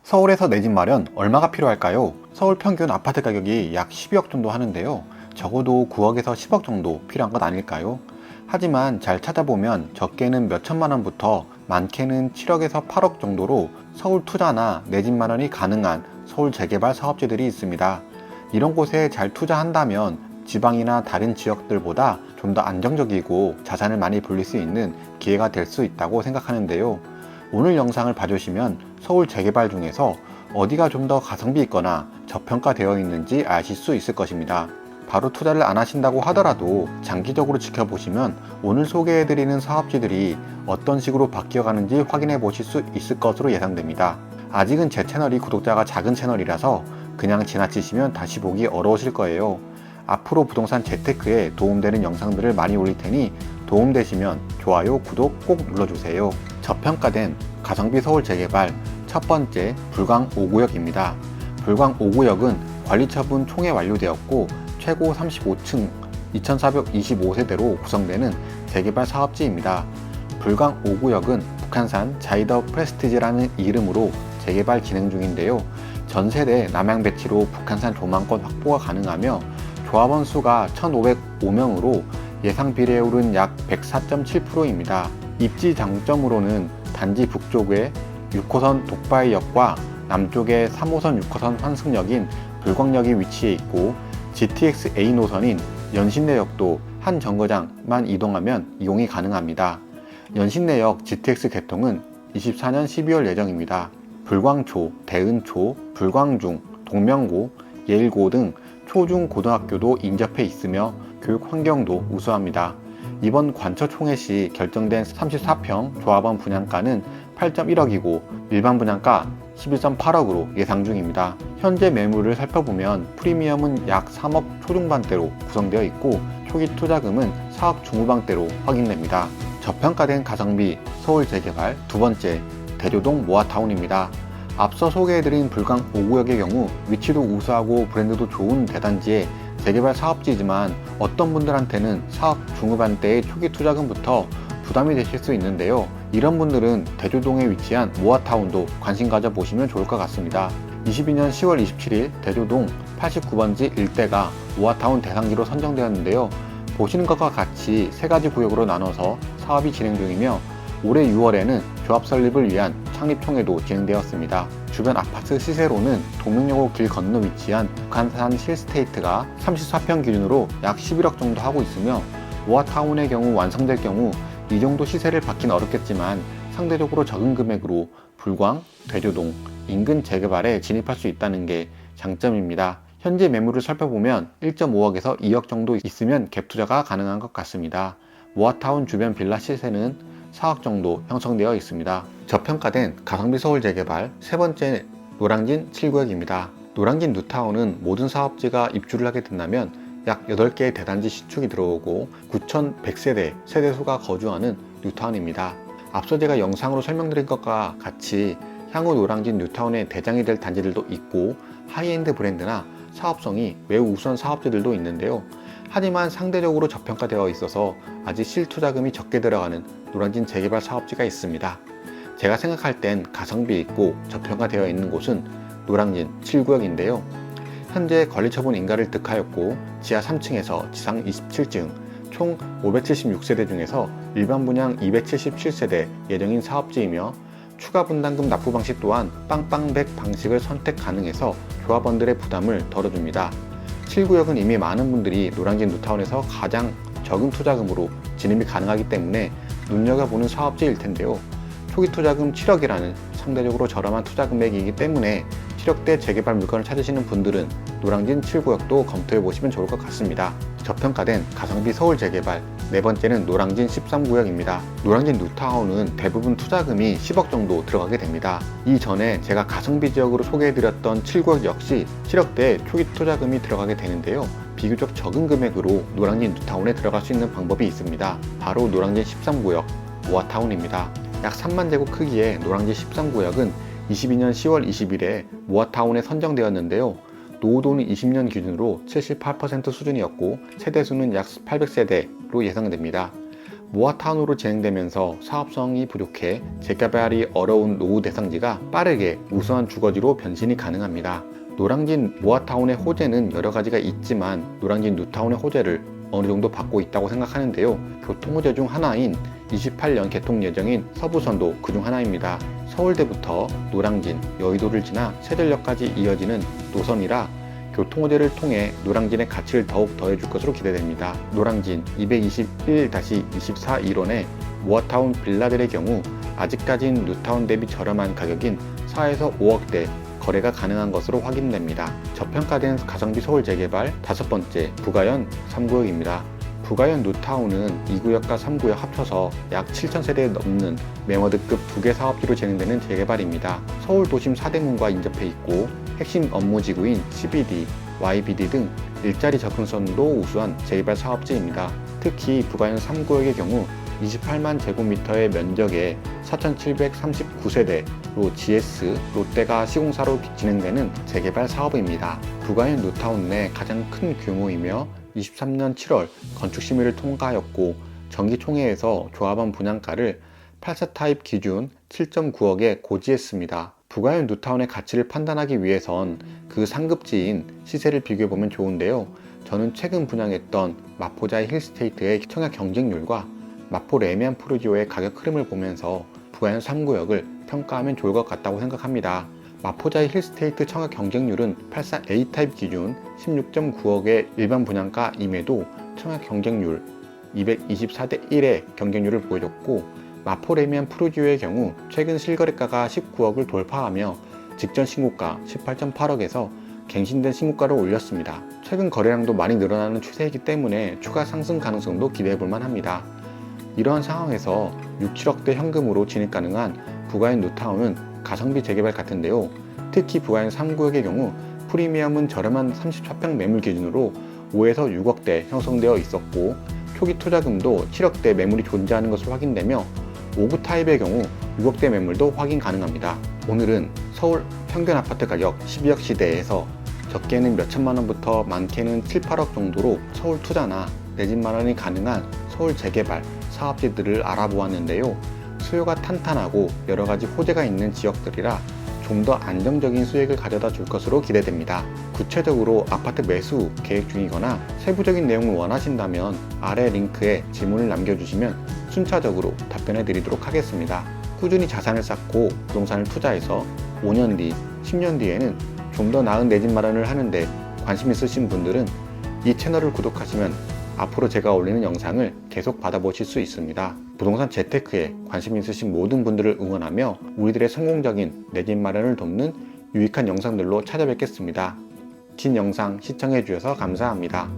서울에서 내 집 마련 얼마가 필요할까요? 서울 평균 아파트 가격이 약 12억 정도 하는데요. 적어도 9억에서 10억 정도 필요한 것 아닐까요? 하지만 잘 찾아보면 적게는 몇 천만 원부터 많게는 7억에서 8억 정도로 서울 투자나 내 집 마련이 가능한 서울 재개발 사업지들이 있습니다. 이런 곳에 잘 투자한다면 지방이나 다른 지역들보다 좀 더 안정적이고 자산을 많이 불릴 수 있는 기회가 될 수 있다고 생각하는데요. 오늘 영상을 봐주시면 서울 재개발 중에서 어디가 좀 더 가성비 있거나 저평가되어 있는지 아실 수 있을 것입니다. 바로 투자를 안 하신다고 하더라도 장기적으로 지켜보시면 오늘 소개해드리는 사업지들이 어떤 식으로 바뀌어가는지 확인해 보실 수 있을 것으로 예상됩니다. 아직은 제 채널이 구독자가 작은 채널이라서 그냥 지나치시면 다시 보기 어려우실 거예요. 앞으로 부동산 재테크에 도움되는 영상들을 많이 올릴 테니 도움되시면 좋아요, 구독 꼭 눌러주세요. 저평가된 가성비 서울 재개발 첫 번째 불광 5구역입니다. 불광 5구역은 관리처분 총회 완료되었고 최고 35층 2425세대로 구성되는 재개발 사업지입니다. 불광 5구역은 북한산 자이더 프레스티지라는 이름으로 재개발 진행 중인데요. 전세대 남양 배치로 북한산 조망권 확보가 가능하며 조합원 수가 1,505명으로 예상 비례에 오른 약 104.7%입니다. 입지 장점으로는 단지 북쪽에 6호선 독바이역과 남쪽에 3호선 6호선 환승역인 불광역이 위치해 있고 GTX A 노선인 연신내역도 한 정거장만 이동하면 이용이 가능합니다. 연신내역 GTX 개통은 24년 12월 예정입니다. 불광초, 대은초, 불광중, 동명고, 예일고 등 초중 고등학교도 인접해 있으며 교육 환경도 우수합니다. 이번 관처총회 시 결정된 34평 조합원 분양가는 8.1억이고 일반 분양가 11.8억으로 예상 중입니다. 현재 매물을 살펴보면 프리미엄은 약 3억 초중반대로 구성되어 있고 초기 투자금은 4억 중후반대로 확인됩니다. 저평가된 가성비 서울 재개발 두 번째 대교동 모아타운입니다. 앞서 소개해드린 불광 5구역의 경우 위치도 우수하고 브랜드도 좋은 대단지에 재개발 사업지지만 어떤 분들한테는 4억 중후반대의 초기 투자금부터 부담이 되실 수 있는데요. 이런 분들은 대교동에 위치한 모아타운도 관심 가져보시면 좋을 것 같습니다. 22년 10월 27일 대교동 89번지 일대가 모아타운 대상지로 선정되었는데요. 보시는 것과 같이 세 가지 구역으로 나눠서 사업이 진행 중이며 올해 6월에는 조합 설립을 위한 창립총회도 진행되었습니다. 주변 아파트 시세로는 동명여고 길 건너 위치한 북한산 실스테이트가 34평 기준으로 약 11억 정도 하고 있으며 모아타운의 경우 완성될 경우 이 정도 시세를 받긴 어렵겠지만 상대적으로 적은 금액으로 불광, 대교동, 인근 재개발에 진입할 수 있다는 게 장점입니다. 현재 매물을 살펴보면 1.5억에서 2억 정도 있으면 갭 투자가 가능한 것 같습니다. 모아타운 주변 빌라 시세는 4억 정도 형성되어 있습니다. 저평가된 가성비 서울 재개발 세 번째 노량진 7구역입니다. 노량진 뉴타운은 모든 사업지가 입주를 하게 된다면 약 8개의 대단지 신축이 들어오고 9,100세대 세대수가 거주하는 뉴타운입니다. 앞서 제가 영상으로 설명드린 것과 같이 향후 노량진 뉴타운의 대장이 될 단지들도 있고 하이엔드 브랜드나 사업성이 매우 우수한 사업지들도 있는데요. 하지만 상대적으로 저평가되어 있어서 아직 실투자금이 적게 들어가는 노량진 재개발 사업지가 있습니다. 제가 생각할 땐 가성비 있고 저평가되어 있는 곳은 노량진 7구역인데요. 현재 관리처분 인가를 득하였고 지하 3층에서 지상 27층 총 576세대 중에서 일반 분양 277세대 예정인 사업지이며 추가 분담금 납부 방식 또한 빵빵백 방식을 선택 가능해서 조합원들의 부담을 덜어줍니다. 7구역은 이미 많은 분들이 노량진 뉴타운에서 가장 적은 투자금으로 진입이 가능하기 때문에 눈여겨보는 사업지일 텐데요. 초기 투자금 7억이라는 상대적으로 저렴한 투자 금액이기 때문에 7억대 재개발 물건을 찾으시는 분들은 노량진 7구역도 검토해보시면 좋을 것 같습니다. 저평가된 가성비 서울 재개발 네 번째는 노량진 13구역입니다. 노량진 뉴타운은 대부분 투자금이 10억 정도 들어가게 됩니다. 이전에 제가 가성비 지역으로 소개해드렸던 7구역 역시 7억대 초기 투자금이 들어가게 되는데요. 비교적 적은 금액으로 노량진 뉴타운에 들어갈 수 있는 방법이 있습니다. 바로 노량진 13구역 모아타운입니다. 약 3만 제곱 크기의 노량진 13구역은 22년 10월 20일에 모아타운에 선정되었는데요. 노후도는 20년 기준으로 78% 수준이었고 세대수는 약 800세대로 예상됩니다. 모아타운으로 진행되면서 사업성이 부족해 재개발이 어려운 노후 대상지가 빠르게 우수한 주거지로 변신이 가능합니다. 노량진 모아타운의 호재는 여러 가지가 있지만 노량진 뉴타운의 호재를 어느 정도 받고 있다고 생각하는데요. 교통호재 중 하나인 28년 개통 예정인 서부선도 그중 하나입니다. 서울대부터 노량진, 여의도를 지나 세들역까지 이어지는 노선이라 교통호재를 통해 노량진의 가치를 더욱 더해줄 것으로 기대됩니다. 노량진 221-24 일원의 모아타운 빌라들의 경우 아직까진 뉴타운 대비 저렴한 가격인 4에서 5억대 거래가 가능한 것으로 확인됩니다. 저평가된 가성비 서울 재개발 5번째 부가현 3구역입니다. 부가현 뉴타운은 2구역과 3구역 합쳐서 약 7,000세대 넘는 매머드급 2개 사업지로 진행되는 재개발입니다. 서울 도심 4대문과 인접해 있고 핵심 업무지구인 CBD, YBD 등 일자리 접근성도 우수한 재개발 사업지입니다. 특히 부가현 3구역의 경우 28만 제곱미터의 면적에 4,739세대로 GS, 롯데가 시공사로 진행되는 재개발 사업입니다. 부가현 뉴타운 내 가장 큰 규모이며 23년 7월 건축심의를 통과하였고 정기총회에서 조합원 분양가를 8사 타입 기준 7.9억에 고지했습니다. 부가현 뉴타운의 가치를 판단하기 위해선 그 상급지인 시세를 비교해보면 좋은데요. 저는 최근 분양했던 마포자이 힐스테이트의 청약 경쟁률과 마포 레미안 프루지오의 가격 흐름을 보면서 부가현 3구역을 평가하면 좋을 것 같다고 생각합니다. 마포자이 힐스테이트 청약 경쟁률은 84 A타입 기준 16.9억의 일반 분양가임에도 청약 경쟁률 224대 1의 경쟁률을 보여줬고 마포 레미안 프루지오의 경우 최근 실거래가가 19억을 돌파하며 직전 신고가 18.8억에서 갱신된 신고가를 올렸습니다. 최근 거래량도 많이 늘어나는 추세이기 때문에 추가 상승 가능성도 기대해 볼 만합니다. 이러한 상황에서 6, 7억대 현금으로 진입 가능한 부가현 뉴타운은 가성비 재개발 같은데요. 특히 부가현 3구역의 경우 프리미엄은 저렴한 34평 매물 기준으로 5에서 6억대 형성되어 있었고 초기 투자금도 7억대 매물이 존재하는 것으로 확인되며 5구 타입의 경우 6억대 매물도 확인 가능합니다. 오늘은 서울 평균 아파트 가격 12억 시대에서 적게는 몇천만 원부터 많게는 7, 8억 정도로 서울 투자나 내 집 마련이 가능한 서울 재개발 사업지들을 알아보았는데요. 수요가 탄탄하고 여러가지 호재가 있는 지역들이라 좀 더 안정적인 수익을 가져다 줄 것으로 기대됩니다. 구체적으로 아파트 매수 계획 중이거나 세부적인 내용을 원하신다면 아래 링크에 질문을 남겨주시면 순차적으로 답변해 드리도록 하겠습니다. 꾸준히 자산을 쌓고 부동산을 투자해서 5년 뒤, 10년 뒤에는 좀 더 나은 내 집 마련을 하는데 관심 있으신 분들은 이 채널을 구독하시면 앞으로 제가 올리는 영상을 계속 받아보실 수 있습니다. 부동산 재테크에 관심 있으신 모든 분들을 응원하며 우리들의 성공적인 내 집 마련을 돕는 유익한 영상들로 찾아뵙겠습니다. 긴 영상 시청해 주셔서 감사합니다.